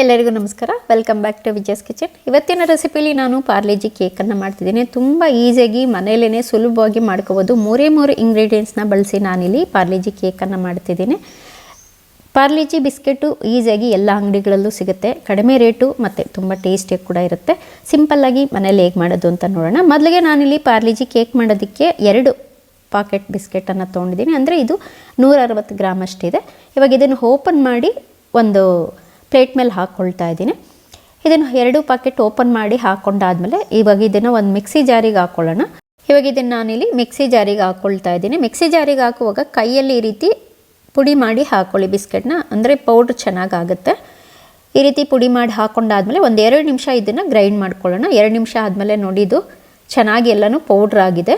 ಎಲ್ಲರಿಗೂ ನಮಸ್ಕಾರ. Welcome back to Vijaya's kitchen. ಇವತ್ತಿನ ರೆಸಿಪಿಲಿ ನಾನು ಪಾರ್ಲೆಜಿ ಕೇಕನ್ನು ಮಾಡ್ತಿದ್ದೀನಿ. ತುಂಬ ಈಸಿಯಾಗಿ ಮನೆಯಲ್ಲೇ ಸುಲಭವಾಗಿ ಮಾಡ್ಕೋಬೋದು. ಮೂರೇ ಇಂಗ್ರೀಡಿಯೆಂಟ್ಸ್ನ ಬಳಸಿ ನಾನಿಲ್ಲಿ ಪಾರ್ಲೆಜಿ ಕೇಕನ್ನು ಮಾಡ್ತಿದ್ದೀನಿ. ಪಾರ್ಲೆಜಿ ಬಿಸ್ಕೆಟು ಈಸಿಯಾಗಿ ಎಲ್ಲ ಅಂಗಡಿಗಳಲ್ಲೂ ಸಿಗುತ್ತೆ. ಕಡಿಮೆ ರೇಟು ಮತ್ತು ತುಂಬ ಟೇಸ್ಟಿಯಾಗಿ ಕೂಡ ಇರುತ್ತೆ. ಸಿಂಪಲ್ಲಾಗಿ ಮನೇಲಿ ಹೇಗೆ ಮಾಡೋದು ಅಂತ ನೋಡೋಣ. ಮೊದಲಿಗೆ ನಾನಿಲ್ಲಿ ಪಾರ್ಲೆಜಿ ಕೇಕ್ ಮಾಡೋದಕ್ಕೆ 2 ಪಾಕೆಟ್ ಬಿಸ್ಕೆಟನ್ನು ತೊಗೊಂಡಿದ್ದೀನಿ. ಅಂದರೆ ಇದು 160 ಗ್ರಾಮ್ ಅಷ್ಟಿದೆ. ಇವಾಗ ಇದನ್ನು ಓಪನ್ ಮಾಡಿ ಒಂದು ಪ್ಲೇಟ್ ಮೇಲೆ ಹಾಕ್ಕೊಳ್ತಾ ಇದ್ದೀನಿ. ಇದನ್ನು 2 ಪಾಕೆಟ್ ಓಪನ್ ಮಾಡಿ ಹಾಕ್ಕೊಂಡಾದ್ಮೇಲೆ ಇವಾಗ ಇದನ್ನು ಒಂದು ಮಿಕ್ಸಿ ಜಾರಿಗೆ ಹಾಕ್ಕೊಳ್ಳೋಣ. ಇವಾಗ ಇದನ್ನು ನಾನಿಲ್ಲಿ ಮಿಕ್ಸಿ ಜಾರಿಗೆ ಹಾಕ್ಕೊಳ್ತಾ ಇದ್ದೀನಿ. ಮಿಕ್ಸಿ ಜಾರಿಗೆ ಹಾಕುವಾಗ ಕೈಯಲ್ಲಿ ಈ ರೀತಿ ಪುಡಿ ಮಾಡಿ ಹಾಕ್ಕೊಳ್ಳಿ ಬಿಸ್ಕೆಟ್ನ, ಅಂದರೆ ಪೌಡ್ರ್ ಚೆನ್ನಾಗಾಗುತ್ತೆ. ಈ ರೀತಿ ಪುಡಿ ಮಾಡಿ ಹಾಕ್ಕೊಂಡಾದ್ಮೇಲೆ ಒಂದು 2 ನಿಮಿಷ ಇದನ್ನು ಗ್ರೈಂಡ್ ಮಾಡ್ಕೊಳ್ಳೋಣ. 2 ನಿಮಿಷ ಆದಮೇಲೆ ನೋಡಿ ಇದು ಚೆನ್ನಾಗಿ ಎಲ್ಲನೂ ಪೌಡ್ರ್ ಆಗಿದೆ.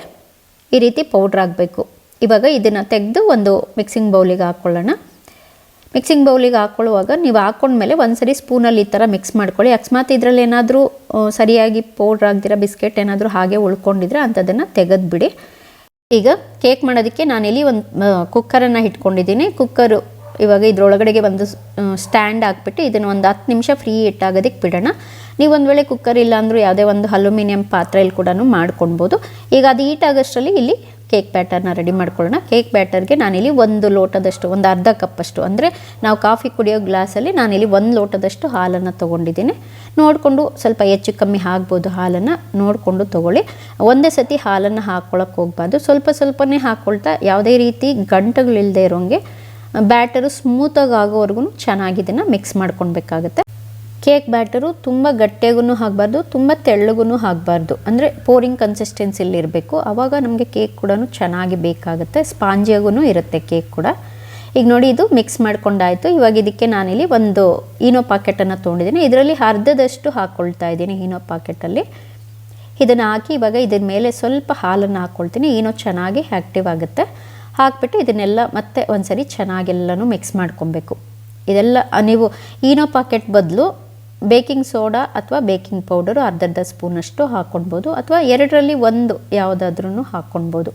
ಈ ರೀತಿ ಪೌಡ್ರ್ ಆಗಬೇಕು. ಇವಾಗ ಇದನ್ನು ತೆಗೆದು ಒಂದು ಮಿಕ್ಸಿಂಗ್ ಬೌಲಿಗೆ ಹಾಕ್ಕೊಳ್ಳೋಣ. ಮಿಕ್ಸಿಂಗ್ ಬೌಲಿಗೆ ಹಾಕ್ಕೊಳ್ಳುವಾಗ ನೀವು ಹಾಕ್ಕೊಂಡ್ಮೇಲೆ ಒಂದ್ಸರಿ ಸ್ಪೂನಲ್ಲಿ ಈ ಥರ ಮಿಕ್ಸ್ ಮಾಡ್ಕೊಳ್ಳಿ. ಅಕಸ್ಮಾತ್ ಇದರಲ್ಲಿ ಏನಾದರೂ ಸರಿಯಾಗಿ ಪೌಡ್ರ್ ಆಗದಿರೋ ಬಿಸ್ಕೆಟ್ ಏನಾದರೂ ಹಾಗೆ ಉಳ್ಕೊಂಡಿದ್ರೆ ಅಂಥದ್ದನ್ನು ತೆಗೆದುಬಿಡಿ. ಈಗ ಕೇಕ್ ಮಾಡೋದಕ್ಕೆ ನಾನಿಲ್ಲಿ ಒಂದು ಕುಕ್ಕರನ್ನು ಇಟ್ಕೊಂಡಿದ್ದೀನಿ. ಕುಕ್ಕರು ಇವಾಗ ಇದರೊಳಗಡೆಗೆ ಒಂದು ಸ್ಟ್ಯಾಂಡ್ ಹಾಕ್ಬಿಟ್ಟು ಇದನ್ನು ಒಂದು 10 ನಿಮಿಷ ಫ್ರೀ ಇಟ್ಟಾಗೋದಕ್ಕೆ ಬಿಡೋಣ. ನೀವು ಒಂದು ವೇಳೆ ಕುಕ್ಕರ್ ಇಲ್ಲ ಅಂದರೂ ಯಾವುದೇ ಒಂದು ಅಲ್ಯೂಮಿನಿಯಂ ಪಾತ್ರೆಯಲ್ಲಿ ಕೂಡ ಮಾಡ್ಕೊಳ್ಬೋದು. ಈಗ ಅದು ಹೀಟ್ ಆಗೋಷ್ಟರಲ್ಲಿ ಇಲ್ಲಿ ಕೇಕ್ ಬ್ಯಾಟರ್ನ ರೆಡಿ ಮಾಡ್ಕೊಳ್ಳೋಣ. ಕೇಕ್ ಬ್ಯಾಟರ್ಗೆ ನಾನಿಲ್ಲಿ 1 ಲೋಟದಷ್ಟು, ಒಂದು ಅರ್ಧ ಕಪ್ಪಷ್ಟು, ಅಂದರೆ ನಾವು ಕಾಫಿ ಕುಡಿಯೋ ಗ್ಲಾಸಲ್ಲಿ ನಾನಿಲ್ಲಿ 1 ಲೋಟದಷ್ಟು ಹಾಲನ್ನು ತೊಗೊಂಡಿದ್ದೀನಿ. ನೋಡಿಕೊಂಡು ಸ್ವಲ್ಪ ಹೆಚ್ಚು ಕಮ್ಮಿ ಆಗ್ಬೋದು, ಹಾಲನ್ನು ನೋಡಿಕೊಂಡು ತೊಗೊಳ್ಳಿ. ಒಂದೇ ಸತಿ ಹಾಲನ್ನು ಹಾಕ್ಕೊಳ್ಳೋಕೆ ಹೋಗಬಾರ್ದು. ಸ್ವಲ್ಪನೇ ಹಾಕ್ಕೊಳ್ತಾ ಯಾವುದೇ ರೀತಿ ಗಂಟುಗಳಿಲ್ಲದೆ ಇರೋಂಗೆ ಬ್ಯಾಟರು ಸ್ಮೂತಾಗಿ ಆಗೋವರೆಗೂ ಚೆನ್ನಾಗಿ ಇದನ್ನು ಮಿಕ್ಸ್ ಮಾಡ್ಕೊಳ್ಬೇಕಾಗತ್ತೆ. ಕೇಕ್ ಬ್ಯಾಟರು ತುಂಬ ಗಟ್ಟಿಯಾಗೂ ಆಗಬಾರ್ದು, ತುಂಬ ತೆಳ್ಳಗೂ ಆಗಬಾರ್ದು, ಅಂದರೆ ಪೋರಿಂಗ್ ಕನ್ಸಿಸ್ಟೆನ್ಸಿಲಿ ಇರಬೇಕು. ಆವಾಗ ನಮಗೆ ಕೇಕ್ ಕೂಡ ಚೆನ್ನಾಗಿ ಬೇಕಾಗುತ್ತೆ. ಸ್ಪಾಂಜಿಯಾಗೂ ಇರುತ್ತೆ ಕೇಕ್ ಕೂಡ. ಈಗ ನೋಡಿ ಇದು ಮಿಕ್ಸ್ ಮಾಡ್ಕೊಂಡಾಯಿತು. ಇವಾಗ ಇದಕ್ಕೆ ನಾನಿಲ್ಲಿ ಒಂದು ಈನೋ ಪಾಕೆಟನ್ನು ತೊಗೊಂಡಿದ್ದೀನಿ. ಇದರಲ್ಲಿ ಅರ್ಧದಷ್ಟು ಹಾಕ್ಕೊಳ್ತಾ ಇದ್ದೀನಿ ಈನೋ ಪಾಕೆಟಲ್ಲಿ. ಇದನ್ನು ಹಾಕಿ ಇವಾಗ ಇದ್ರ ಮೇಲೆ ಸ್ವಲ್ಪ ಹಾಲನ್ನು ಹಾಕ್ಕೊಳ್ತೀನಿ. ಈನೋ ಚೆನ್ನಾಗಿ ಆ್ಯಕ್ಟಿವ್ ಆಗುತ್ತೆ. ಹಾಕ್ಬಿಟ್ಟು ಇದನ್ನೆಲ್ಲ ಮತ್ತೆ ಒಂದ್ಸರಿ ಚೆನ್ನಾಗೆಲ್ಲನೂ ಮಿಕ್ಸ್ ಮಾಡ್ಕೊಬೇಕು. ಇದೆಲ್ಲ ನೀವು ಈನೋ ಪಾಕೆಟ್ ಬದಲು ಬೇಕಿಂಗ್ ಸೋಡಾ ಅಥವಾ ಬೇಕಿಂಗ್ ಪೌಡರು ಅರ್ಧ ಸ್ಪೂನಷ್ಟು ಹಾಕ್ಕೊಳ್ಬೋದು, ಅಥವಾ 2ರಲ್ಲಿ 1 ಯಾವುದಾದ್ರೂ ಹಾಕ್ಕೊಳ್ಬೋದು.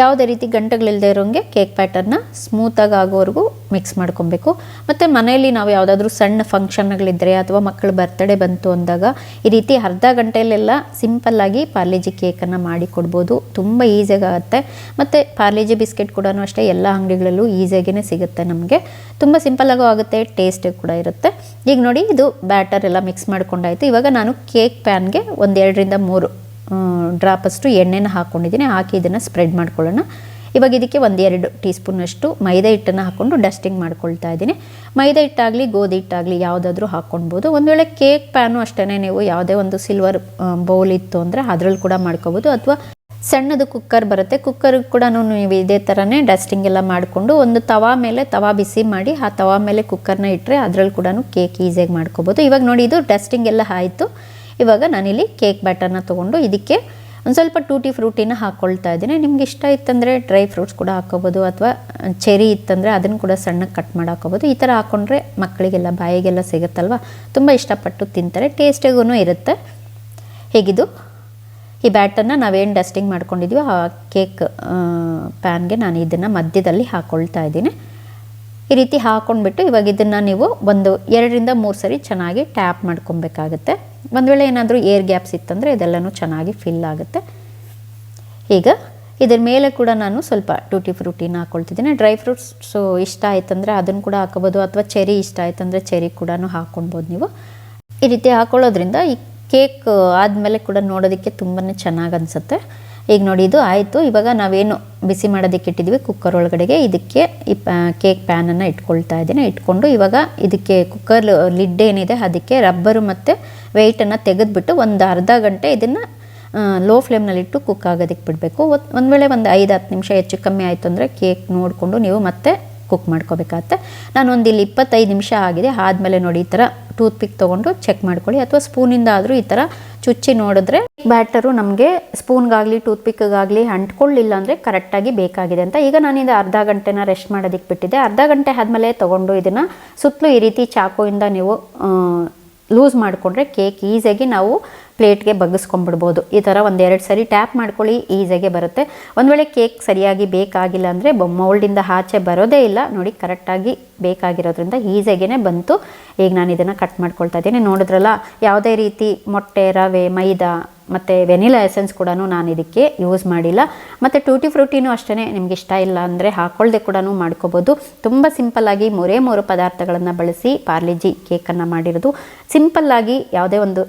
ಯಾವುದೇ ರೀತಿ ಗಂಟೆಗಳಿಲ್ಲದೆ ಇರೋಂಗೆ ಕೇಕ್ ಬ್ಯಾಟರ್ನ ಸ್ಮೂತಾಗಿ ಆಗೋವರೆಗೂ ಮಿಕ್ಸ್ ಮಾಡ್ಕೊಬೇಕು. ಮತ್ತು ಮನೆಯಲ್ಲಿ ನಾವು ಯಾವುದಾದ್ರೂ ಸಣ್ಣ ಫಂಕ್ಷನ್ಗಳಿದ್ದರೆ ಅಥವಾ ಮಕ್ಕಳ ಬರ್ತ್ಡೇ ಬಂತು ಅಂದಾಗ ಈ ರೀತಿ ಅರ್ಧ ಗಂಟೆಯಲ್ಲೆಲ್ಲ ಸಿಂಪಲ್ಲಾಗಿ ಪಾರ್ಲೆಜಿ ಕೇಕನ್ನು ಮಾಡಿ ಕೊಡ್ಬೋದು. ತುಂಬ ಈಸಿಯಾಗುತ್ತೆ. ಮತ್ತು ಪಾರ್ಲೆಜಿ ಬಿಸ್ಕೆಟ್ ಕೂಡ ಅಷ್ಟೇ ಎಲ್ಲ ಅಂಗಡಿಗಳಲ್ಲೂ ಈಸಿಯಾಗಿಯೇ ಸಿಗುತ್ತೆ. ನಮಗೆ ತುಂಬ ಸಿಂಪಲ್ಲಾಗೂ ಆಗುತ್ತೆ, ಟೇಸ್ಟ್ ಕೂಡ ಇರುತ್ತೆ. ಈಗ ನೋಡಿ ಇದು ಬ್ಯಾಟರ್ ಎಲ್ಲ ಮಿಕ್ಸ್ ಮಾಡ್ಕೊಂಡಾಯಿತು. ಇವಾಗ ನಾನು ಕೇಕ್ ಪ್ಯಾನ್ಗೆ ಒಂದು 2ರಿಂದ 3 ಡ್ರಾಪಷ್ಟು ಎಣ್ಣೆನ ಹಾಕ್ಕೊಂಡಿದ್ದೀನಿ. ಹಾಕಿ ಇದನ್ನು ಸ್ಪ್ರೆಡ್ ಮಾಡ್ಕೊಳ್ಳೋಣ. ಇವಾಗ ಇದಕ್ಕೆ 1-2 ಟೀ ಸ್ಪೂನಷ್ಟು ಮೈದಾ ಹಿಟ್ಟನ್ನು ಹಾಕ್ಕೊಂಡು ಡಸ್ಟಿಂಗ್ ಮಾಡ್ಕೊಳ್ತಾ ಇದ್ದೀನಿ. ಮೈದಾ ಹಿಟ್ಟಾಗಲಿ ಗೋಧಿ ಹಿಟ್ಟಾಗಲಿ ಯಾವುದಾದ್ರೂ ಹಾಕ್ಕೊಳ್ಬೋದು. ಒಂದು ವೇಳೆ ಕೇಕ್ ಪ್ಯಾನು ಅಷ್ಟೇ ನೀವು ಯಾವುದೇ ಒಂದು ಸಿಲ್ವರ್ ಬೌಲ್ ಇತ್ತು ಅಂದರೆ ಅದರಲ್ಲಿ ಕೂಡ ಮಾಡ್ಕೋಬೋದು, ಅಥವಾ ಸಣ್ಣದು ಕುಕ್ಕರ್ ಬರುತ್ತೆ, ಕುಕ್ಕರ್ಗೆ ಕೂಡ ನೀವು ಇದೇ ಥರನೇ ಡಸ್ಟಿಂಗ್ ಎಲ್ಲ ಮಾಡಿಕೊಂಡು ಒಂದು ತವಾ ಬಿಸಿ ಮಾಡಿ ಆ ತವಾ ಮೇಲೆ ಕುಕ್ಕರ್ನ ಇಟ್ಟರೆ ಅದರಲ್ಲಿ ಕೂಡ ಕೇಕ್ ಈಸಿಯಾಗಿ ಮಾಡ್ಕೋಬೋದು. ಇವಾಗ ನೋಡಿ ಇದು ಡಸ್ಟಿಂಗ್ ಎಲ್ಲ ಆಯಿತು. ಇವಾಗ ನಾನಿಲ್ಲಿ ಕೇಕ್ ಬ್ಯಾಟರ್ನ ತೊಗೊಂಡು ಇದಕ್ಕೆ ಒಂದು ಸ್ವಲ್ಪ ಟೂಟಿ ಫ್ರೂಟಿನ ಹಾಕ್ಕೊಳ್ತಾ ಇದ್ದೀನಿ. ನಿಮ್ಗೆ ಇಷ್ಟ ಇತ್ತಂದರೆ ಡ್ರೈ ಫ್ರೂಟ್ಸ್ ಕೂಡ ಹಾಕ್ಕೋಬೋದು, ಅಥವಾ ಚೆರಿ ಇತ್ತಂದರೆ ಅದನ್ನು ಕೂಡ ಸಣ್ಣಗೆ ಕಟ್ ಮಾಡಿ ಹಾಕ್ಕೋಬೋದು. ಈ ಥರ ಹಾಕ್ಕೊಂಡ್ರೆ ಮಕ್ಕಳಿಗೆಲ್ಲ ಬಾಯಿಗೆಲ್ಲ ಸಿಗುತ್ತಲ್ವ, ತುಂಬ ಇಷ್ಟಪಟ್ಟು ತಿಂತಾರೆ, ಟೇಸ್ಟಿಗೂ ಇರುತ್ತೆ. ಹೇಗಿದು ಈ ಬ್ಯಾಟರ್ನ ನಾವೇನು ಡಸ್ಟಿಂಗ್ ಮಾಡ್ಕೊಂಡಿದ್ದೀವೋ ಆ ಕೇಕ್ ಪ್ಯಾನ್ಗೆ ನಾನು ಇದನ್ನು ಮಧ್ಯದಲ್ಲಿ ಹಾಕ್ಕೊಳ್ತಾ ಇದ್ದೀನಿ. ಈ ರೀತಿ ಹಾಕ್ಕೊಂಡ್ಬಿಟ್ಟು ಇವಾಗ ಇದನ್ನು ನೀವು ಒಂದು 2ರಿಂದ 3 ಸರಿ ಚೆನ್ನಾಗಿ ಟ್ಯಾಪ್ ಮಾಡ್ಕೊಬೇಕಾಗತ್ತೆ. ಒಂದು ವೇಳೆ ಏನಾದರೂ ಏರ್ ಗ್ಯಾಪ್ಸ್ ಇತ್ತಂದರೆ ಇದೆಲ್ಲನೂ ಚೆನ್ನಾಗಿ ಫಿಲ್ ಆಗುತ್ತೆ. ಈಗ ಇದ್ರ ಮೇಲೆ ಕೂಡ ನಾನು ಸ್ವಲ್ಪ ಟೂಟಿ ಫ್ರೂಟಿನ ಹಾಕ್ಕೊಳ್ತಿದ್ದೀನಿ. ಡ್ರೈ ಫ್ರೂಟ್ಸು ಇಷ್ಟ ಆಯ್ತಂದರೆ ಅದನ್ನು ಕೂಡ ಹಾಕೋಬೋದು, ಅಥವಾ ಚೆರಿ ಇಷ್ಟ ಆಯ್ತಂದರೆ ಚೆರಿ ಕೂಡ ಹಾಕ್ಕೊಳ್ಬೋದು ನೀವು. ಈ ರೀತಿ ಹಾಕ್ಕೊಳ್ಳೋದ್ರಿಂದ ಈ ಕೇಕ್ ಆದಮೇಲೆ ಕೂಡ ನೋಡೋದಕ್ಕೆ ತುಂಬಾ ಚೆನ್ನಾಗಿ ಅನಿಸುತ್ತೆ. ಈಗ ನೋಡಿ ಇದು ಆಯಿತು. ಇವಾಗ ನಾವೇನು ಬಿಸಿ ಮಾಡೋದಕ್ಕೆ ಇಟ್ಟಿದ್ವಿ ಕುಕ್ಕರ್ ಒಳಗಡೆಗೆ, ಇದಕ್ಕೆ ಈ ಕೇಕ್ ಪ್ಯಾನನ್ನು ಇಟ್ಕೊಳ್ತಾ ಇದ್ದೀನಿ. ಇಟ್ಕೊಂಡು ಇವಾಗ ಇದಕ್ಕೆ ಕುಕ್ಕರ್ ಲಿಡ್ ಏನಿದೆ ಅದಕ್ಕೆ ರಬ್ಬರು ಮತ್ತು ವೆಯ್ಟನ್ನು ತೆಗೆದುಬಿಟ್ಟು ಒಂದು ಅರ್ಧ ಗಂಟೆ ಇದನ್ನು ಲೋ ಫ್ಲೇಮ್ನಲ್ಲಿಟ್ಟು ಕುಕ್ ಆಗೋದಕ್ಕೆ ಬಿಡಬೇಕು. ಒಂದು ವೇಳೆ ಒಂದು 5-10 ನಿಮಿಷ ಹೆಚ್ಚು ಕಮ್ಮಿ ಆಯಿತು ಅಂದರೆ ಕೇಕ್ ನೋಡಿಕೊಂಡು ನೀವು ಮತ್ತೆ ಕುಕ್ ಮಾಡ್ಕೋಬೇಕಾಗತ್ತೆ. ನಾನು ಒಂದು ಇಲ್ಲಿ 25 ನಿಮಿಷ ಆಗಿದೆ. ಆದಮೇಲೆ ನೋಡಿ ಈ ಥರ ಟೂತ್ ಪಿಕ್ ತೊಗೊಂಡು ಚೆಕ್ ಮಾಡ್ಕೊಳ್ಳಿ, ಅಥವಾ ಸ್ಪೂನಿಂದ ಆದರೂ ಈ ಥರ ಚುಚ್ಚಿ ನೋಡಿದ್ರೆ ಬ್ಯಾಟರು ನಮಗೆ ಸ್ಪೂನ್ಗಾಗಲಿ ಟೂತ್ ಪಿಕ್ಗಾಗಲಿ ಅಂಟ್ಕೊಳ್ಳಿಲ್ಲ ಅಂದರೆ ಕರೆಕ್ಟಾಗಿ ಬೇಕಾಗಿದೆ ಅಂತ. ಈಗ ನಾನಿಂದ ಅರ್ಧ ಗಂಟೆನ ರೆಸ್ಟ್ ಮಾಡೋದಕ್ಕೆ ಬಿಟ್ಟಿದ್ದೆ. ಅರ್ಧ ಗಂಟೆ ಆದಮೇಲೆ ತೊಗೊಂಡು ಇದನ್ನು ಸುತ್ತಲೂ ಈ ರೀತಿ ಚಾಕುವಿಂದ ನೀವು ಲೂಸ್ ಮಾಡಿಕೊಂಡ್ರೆ ಕೇಕ್ ಈಸಿಯಾಗಿ ನಾವು ಪ್ಲೇಟ್ಗೆ ಬಗ್ಗಿಸ್ಕೊಂಡ್ಬಿಡ್ಬೋದು. ಈ ಥರ ಒಂದೆರಡು ಸರಿ ಟ್ಯಾಪ್ ಮಾಡ್ಕೊಳ್ಳಿ, ಈಸಿಯಾಗೆ ಬರುತ್ತೆ. ಒಂದು ವೇಳೆ ಕೇಕ್ ಸರಿಯಾಗಿ ಬೇಕಾಗಿಲ್ಲ ಅಂದರೆ ಮೌಲ್ಡಿಂದ ಆಚೆ ಬರೋದೇ ಇಲ್ಲ. ನೋಡಿ ಕರೆಕ್ಟಾಗಿ ಬೇಕಾಗಿರೋದ್ರಿಂದ ಈಸಿಯಾಗೇ ಬಂತು. ಈಗ ನಾನು ಇದನ್ನು ಕಟ್ ಮಾಡ್ಕೊಳ್ತಾ ಇದ್ದೀನಿ. ನೋಡಿದ್ರಲ್ಲ, ಯಾವುದೇ ರೀತಿ ಮೊಟ್ಟೆ, ರವೆ, ಮೈದಾ ಮತ್ತು ವೆನಿಲಾ ಎಸೆನ್ಸ್ ಕೂಡ ನಾನು ಇದಕ್ಕೆ ಯೂಸ್ ಮಾಡಿಲ್ಲ. ಮತ್ತು ಟೂಟಿ ಫ್ರೂಟಿನೂ ಅಷ್ಟೇ, ನಿಮ್ಗೆ ಇಷ್ಟ ಇಲ್ಲ ಅಂದರೆ ಹಾಕ್ಕೊಳ್ಳದೆ ಕೂಡ ಮಾಡ್ಕೋಬೋದು. ತುಂಬ ಸಿಂಪಲ್ಲಾಗಿ 3 ಪದಾರ್ಥಗಳನ್ನು ಬಳಸಿ ಪಾರ್ಲೆಜಿ ಕೇಕನ್ನು ಮಾಡಿರೋದು. ಸಿಂಪಲ್ಲಾಗಿ ಯಾವುದೇ ಒಂದು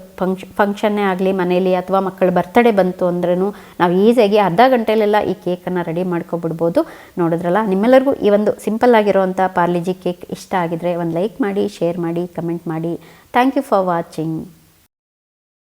ಫಂಕ್ಷನ್ನೇ ಆಗಲಿ ಮನೇಲಿ ಅಥವಾ ಮಕ್ಕಳ ಬರ್ತಡೇ ಬಂತು ಅಂದ್ರೂ ನಾವು ಈಸಿಯಾಗಿ ಅರ್ಧ ಗಂಟೆಲೆಲ್ಲ ಈ ಕೇಕನ್ನು ರೆಡಿ ಮಾಡ್ಕೊಬಿಡ್ಬೋದು. ನೋಡಿದ್ರಲ್ಲ, ನಿಮ್ಮೆಲ್ಲರಿಗೂ ಈ ಒಂದು ಸಿಂಪಲ್ಲಾಗಿರೋವಂಥ ಪಾರ್ಲೆಜಿ ಕೇಕ್ ಇಷ್ಟ ಆಗಿದ್ರೆ ಒಂದು ಲೈಕ್ ಮಾಡಿ, ಶೇರ್ ಮಾಡಿ, ಕಮೆಂಟ್ ಮಾಡಿ. Thank you for watching.